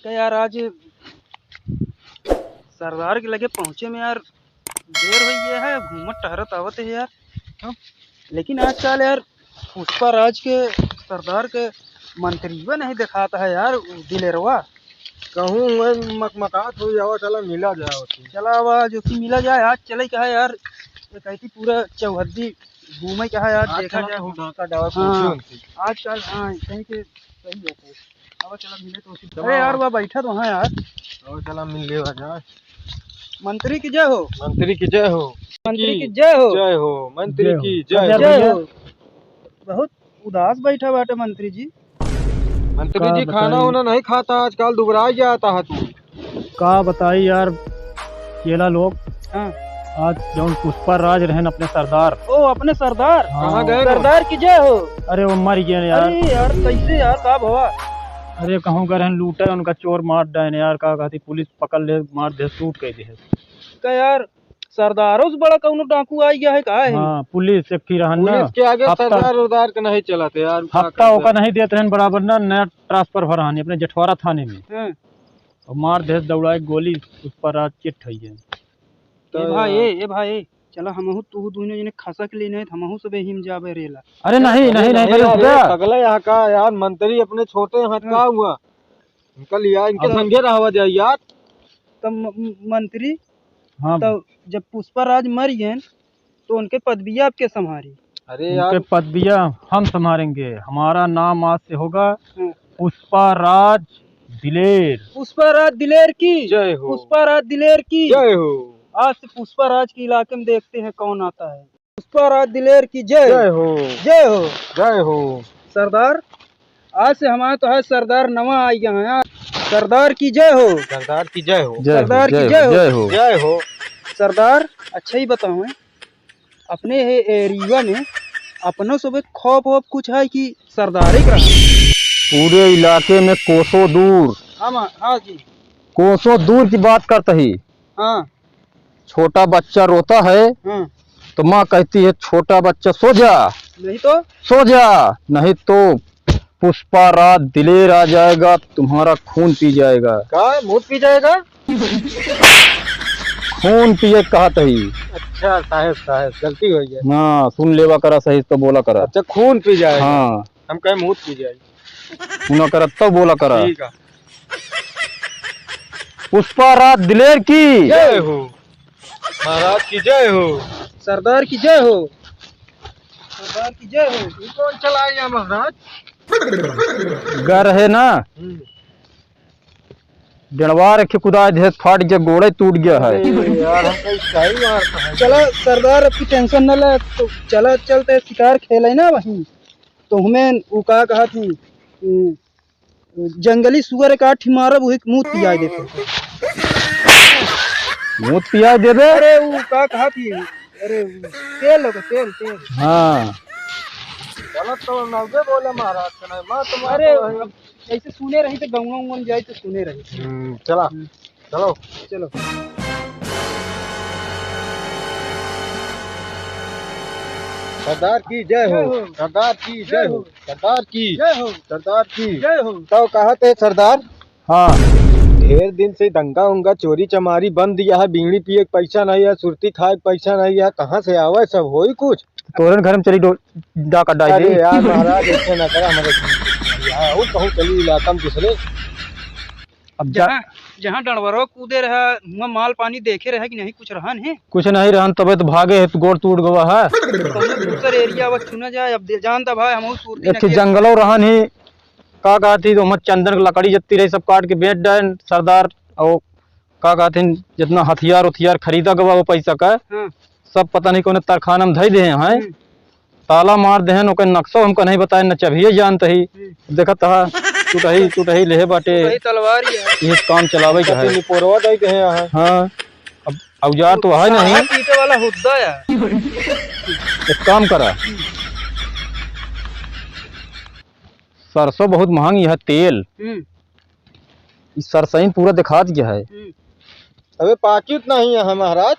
क्या यार आज सरदार के लगे पहुंचे में यार देर हो गया है। घूमत टहरत आवत है यार। हाँ? लेकिन आजकल यार पुष्पा राज के सरदार के मंत्रीवा नहीं दिखाता है यार। दिलेरवा कहूँ मैं मकमकात हो जाओ, चला मिला जाओ। चला आवाज उसकी मिला जाए। आज चले क्या है यार, ये कहती पूरा चौहद्दी घूमे क्या है यार, देखा जाए। हाँ आजकल हाँ कहीं के सही है। अब चला मिले तो उसी। अरे यार वह बैठा तो हाँ यार, और चला मिल ले जाए। मंत्री की जय हो। मंत्री की जय हो। मंत्री की जय हो। जय हो मंत्री की जय जय हो। बहुत उदास बैठा बाटे मंत्री जी। मंत्री जी खाना वाना नहीं खाता आजकल, दुबरा जाता है तू। का बताई यार केला लोग। हाँ आज जौन पुष्पा राज रहन अपने सरदार। ओ अपने सरदार कहाँ गए? सरदार की जय हो। अरे वो मर गए यार। अरे यार कैसे यार का भवा। अरे कहूँ का रहन लूटा उनका चोर मार डायन यार। का कहती पुलिस पकड़ ले मार दे सूट कह दे। का यार सरदारों से बड़ा कौनो डाकू आ गया है का है। हाँ पुलिस एक की रहन ना। पुलिस के आगे सरदार उदार के नहीं चलाते यार। हफ्ता होका नहीं देते रहन बराबर ना। नया ट्रांसफर भरानी अपने जठवारा थाने में। हाँ। और मार दे दौड़ा गोली पुष्पा राज चिट है। ए भाई चला हमहु तू दोनों जने खसा के लिए नहीं हमहु सब हिम जाबे रेला। अरे नहीं नहीं नहीं अगला यहाँ का यार मंत्री अपने छोटे हाथ का हुआ इनका लिया, इनके संगे रहा जाए यार। तब मंत्री हाँ तो जब पुष्पा राज मर गए तो उनके पदवियां आपके संभारी। अरे यार उनके पदवियां हम संभालेंगे। हमारा नाम आज से होगा पुष्पा राज दिलेर। पुष्पा राज दिलेर की जय हो। पुष्पा राज दिलेर की जय हो। आज से पुष्पा राज के इलाके में देखते हैं कौन आता है। पुष्पा राज दिलेर की जय। जय हो। जय हो। जय हो। सरदार आज से हमारा तो है सरदार नवा आ गया है यार। सरदार की जय हो। सरदार की जय हो। सरदार की जय हो। जय हो। सरदार अच्छा ही बताओ अपने एरिया में अपनों सब खौफ वोफ कुछ है कि सरदार ही पूरे इलाके में कोसों दूर। हाँ जी कोसों दूर की बात करता ही। हाँ छोटा बच्चा रोता है हाँ तो माँ कहती है छोटा बच्चा सो जा, नहीं तो सो जा, नहीं तो पुष्पा राज दिलेर आ जाएगा, तुम्हारा खून पी जाएगा। क्या मुँह पी जाएगा? खून पिए कहा ही। अच्छा साहेब साहेब गलती हो गई। हाँ सुन लेवा करा सही तो बोला करा। अच्छा खून पी जाएगा। हाँ हम कहे मुँह पी जाएगी। ना करा तो बोला करा। ठीक है। पुष्पा राज दिलेर की जय हो। महाराज की जय हो। सरदार की जय हो। सरदार की जय हो। तू कौन चलाएगा महाराज? गर है ना डंडवा रखे कुदा दे फाट गया, गोड़े टूट गया है। यार हम कहीं सही मारता है। चला सरदार अपनी टेंशन न ले तो चला चलते शिकार खेले ना वहीं तो हमें वो कहा थी जंगली सुअर काट मारब वही मुँह पिया देते। मुँह पिया दे दे। अरे वो कहा थी अरे तेल होगा तेल तेल। हाँ गलत तो नौके बोले महाराज का नहीं माँ अरे तुम्हारे। ऐसे सुने रही तो गाँव में जाए तो सुने रही। चला चलो चलो सरदार की जय हो। सरदार की जय हो। सरदार की जय हो। सरदार की जय हो। तो कहते सरदार हाँ ढेर दिन से दंगा उंगा चोरी चमारी बंद दिया है, बीड़ी पिए पैसा नहीं है, सुरती खाए पैसा नहीं है, कहाँ से आवे सब हो ही कुछ। तोरन घर में चली डाका डाल अरे दे। यार महाराज ऐसे ना करा हमारे और कहूँ चली इलाका में दूसरे। अब जा जहाँ डरवरो कूदे रहा वहाँ माल पानी देखे रहा कि नहीं कुछ रहन है। कुछ नहीं रहन तबे तो भागे है तो गोड़ टूट गवा है। दूसर एरिया वो चुना जाए। अब जानता भाई हम सूरती एक जंगलों रहन ही का कहती तो चंदन की लकड़ी जत्ती रही सब काट के बेच डायन सरदार। और का कहते जितना हथियार उथियार खरीदा गवा वो पैसा का सब पता नहीं कौन तरखाना में धई दे हैं। ताला मार देहन ओकर नक्शा हमको नहीं बताए न चबिये जानते ही देखत हा टूटही लेहे बाटे तलवार ये काम चलावे के है। निपोरवा दे के हैं। हाँ अब औजार तो है नहीं। पीटे वाला हुद्दा है। एक काम करा सरसों बहुत महंगी है तेल इस सरसईन पूरा दिखा दिया है। अबे पाकिट नहीं है महाराज।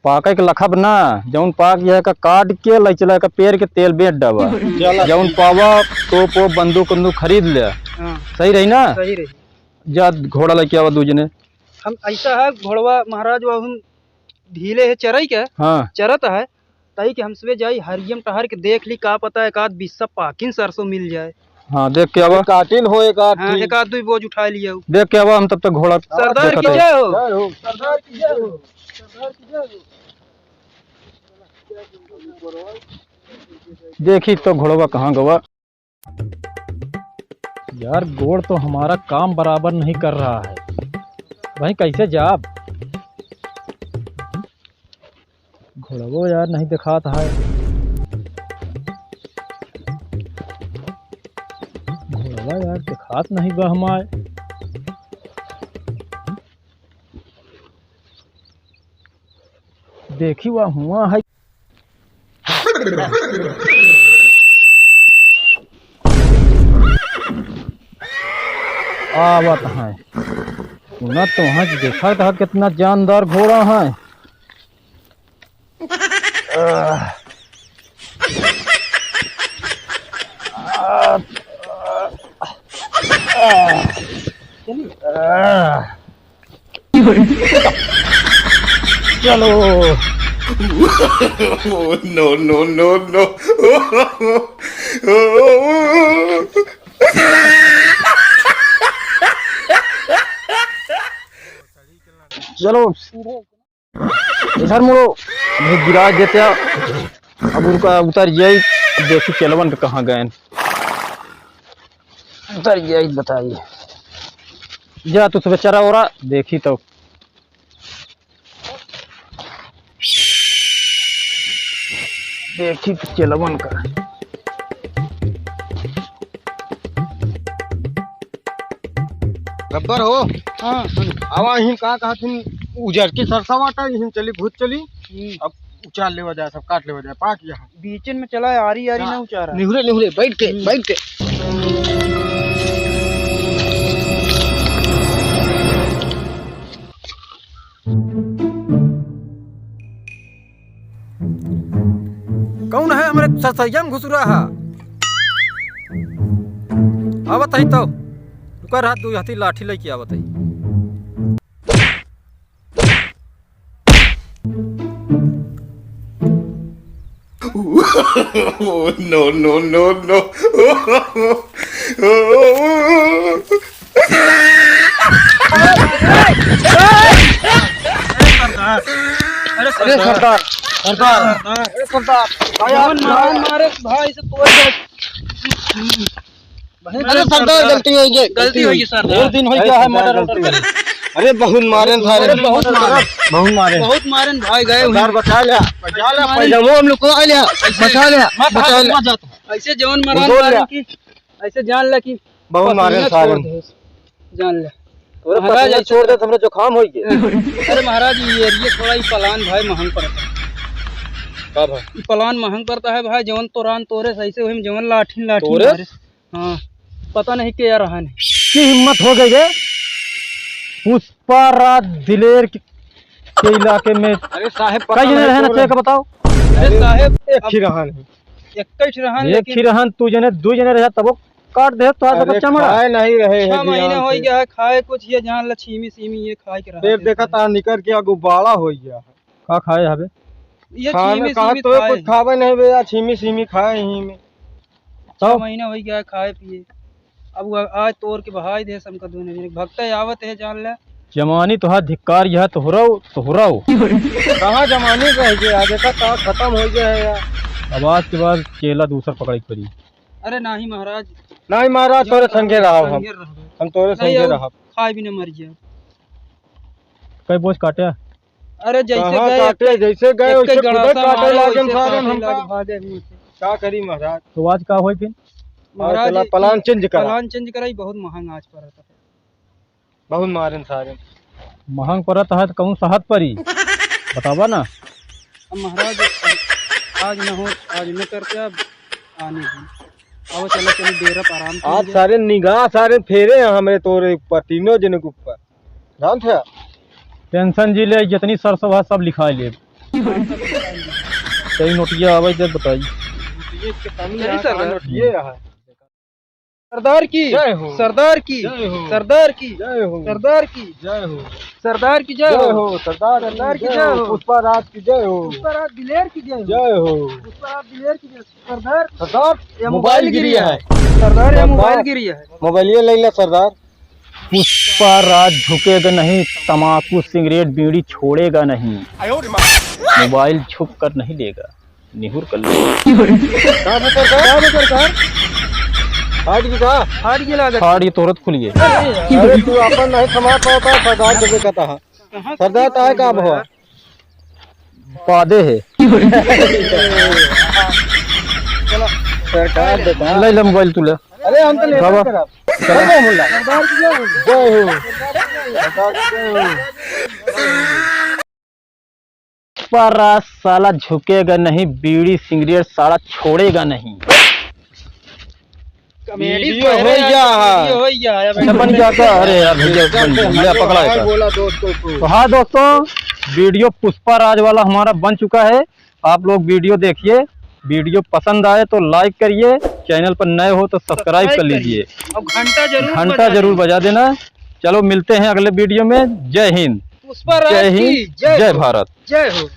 पाके के लखब ना जौन पाक गया का काट के ले चला का पेड़ के तेल बेच डावा जौन पावा तो बंदूक बंदूक खरीद ले। सही रही ना। सही रही। जा घोड़ा लेके आवा दूजे ने। हम ऐसा है घोड़वा महाराज वो हम ढीले है चरई के हाँ चरत है तई के हमसे जाई हरियम टहर के देख ली का पता एक आध 20 पाकिन सरसों मिल जाए। हाँ देख के आवा। काटिन हो एक आध हाँ एक आध दो बोझ उठा लिया। देख के आवा, हम तब तक घोड़ा सरदार देखत की हई। जय हो। जय हो। सरदार की जय हो। सरदार की जय हो। देखी तो घोड़वा कहाँ गवा। यार गोड़ तो हमारा काम बराबर नहीं कर रहा है भाई, कैसे जाब। घोड़वो यार नहीं दिखाता है। घोड़वा यार दिखात नहीं बा हमारे। देखी वह हुआ है। आवत है सुना तो वहाँ देखा था कितना जानदार घोड़ा है। चलो no, no, no, no. चलो इधर मुड़ो, अभी गिरा देते। अब उनका उतर जाए, देखी चलवन के कहाँ गए। उतर जाए बताइए। जा तू सुबह चरा हो रहा देखी तो। देखी तो चलवन का। गब्बर हो। हाँ आवा हिम का कहथिन उजर की सरसा वाटा हिम चली भूत चली। अब उचार ले जाए सब काट ले जाए पाक यहाँ बीचन में चला आरी आरी ना उचारा। निहुरे निहुरे बैठ के। कौन है हमारे सरसैया में घुस रहा है। आवत है तो रुका रहा, दो हाथी लाठी लेके आवत है। no, no, no, no. अरे अरे सरदार सरदार अरे सरदार मारे भाई से तोड़ दे। अरे सरदार गलती हो गई गलती हुई सरदार। और दिन हो गया है मर्डर। अरे बहुत मारन था अरे बहुत मारे बहुत मारन भाई गए हुए। सरदार बचा लिया पैजामो हम लोग को आ लिया बचा लिया ऐसे जवन मरान की ऐसे जान ले कि बहुत मारन सारन जान ले। महाराज छोड़ दे, हमरे जुकाम हो गए। अरे महाराज ये एरिया थोड़ा ही पलान भाई महंग पड़ता है। कब है पलान महंग पड़ता है भाई। जवन तोरान तोरे सही से जवन लाठी लाठी तोरे? मारे। हाँ पता नहीं क्या रहा नहीं की हिम्मत हो गई है पुष्पा राज दिलेर के इलाके में। अरे साहब कई जने रहना चाहिए का बताओ। अरे साहेब एक ही रहा नहीं एक ही रहन एक लेकिन ही रहन तू जने दू जने रह तब काट दे तो आज बच्चा मरा। खाए नहीं रहे 6 महीने हो गया है खाए कुछ ये जान ल छीमी सीमी ये खाए के रहा। फिर देखा था निकल के गुब्बारा हो गया का खाए हबे ये खाने छीमी कहा सीमी तो खाए। कुछ खावे नहीं भैया छीमी सीमी खाए यहीं में 6 महीने हो गया है खाए पिए। अब आज तोड़ के बहाई दे समका दोनों भक्त आवत है जान ले। जमानी तो हाथ धिक्कार यह तोहराओ कहाँ जमाने रह गया देखा था खत्म हो गया है यार। अब आज के बाद केला दूसरा पकड़ पड़ी। अरे नहीं महाराज नहीं महाराज तोरे संगे रहा हम तोरे संगे रहा खाए भी न मर गया। कई बोझ काटे अरे जैसे कहाँ गए काटे जैसे गए एक वैसे गड़ासा खुदे काटे मारे, लागन वैसे सारन काटे हमका लाग भागे मुँह से। क्या करी महाराज तो आज का होई फिर महाराज चला प्लान चेंज करा प्लान चेंज कराई बहुत महंगा आज पड़ा था। बहुत मारन सारन महंग पड़त है तो कहूँ सहत परी बतावा ना। अब महाराज आज न हो आज न करते अब आने दिन अब चलो चलो डेरा पर आराम आज सारे निगाह सारे फेरे हैं हमारे तोरे ऊपर तीनों जन के ऊपर जान थे टेंशन जी ले जितनी सरसों है सब लिखा ले। सही नोटिया आवे दे बताई ये सर है सरदार की जय हो। सरदार की जय हो। सरदार की जय हो। सरदार की जय हो। सरदार की जय जय हो हो। सरदार सरदार की जय जय हो। हो। पुष्पा राज की जय हो। पुष्पराज दिलेर की जय हो जय हो। पुष्पराज दिलेर की जय सरदार सरदार या मोबाइल गिरी है। सरदार या सरदार। मोबाइल गिरी है मोबाइल ये ले ला सरदार। पुष्पा राज झुकेगा नहीं, तम्बाकू सिगरेट बीड़ी छोड़ेगा नहीं, मोबाइल छुप कर नहीं लेगा, निहुर कर लेगा। कहाँ पे सरकार? हाट की कहा? हाट की लागत फाड़ ये तुरंत खुलिए। अरे तू अपन नहीं समा पाता सरदार जगह का था। सरदार ताहे का भवा पादे है। सरकार देता। ले ले मोबाइल तू ले। अरे हम तो ले बाबा। करब। चलो। सरदार की जय हो। जय हो। सरदार की जय हो। पुष्पा राज साला झुकेगा नहीं, बीड़ी सिगरेट साला छोड़ेगा नहीं। कॉमेडी वीडियो हो गया है। हो गया बन जाता। अरे यार भैया ले पकड़ा है। बोला दोस्तों को। तो हाँ दोस्तों, वीडियो पुष्पा राज वाला हमारा बन चुका है। आप लोग वीडियो देखिए, वीडियो पसंद आए तो लाइक करिए, चैनल पर नए हो तो सब्सक्राइब कर लीजिए, अब घंटा जरूर बजा देना। चलो मिलते हैं अगले वीडियो में। जय हिंद, पुष्पराज जय की हिंद, जय भारत। जय हो।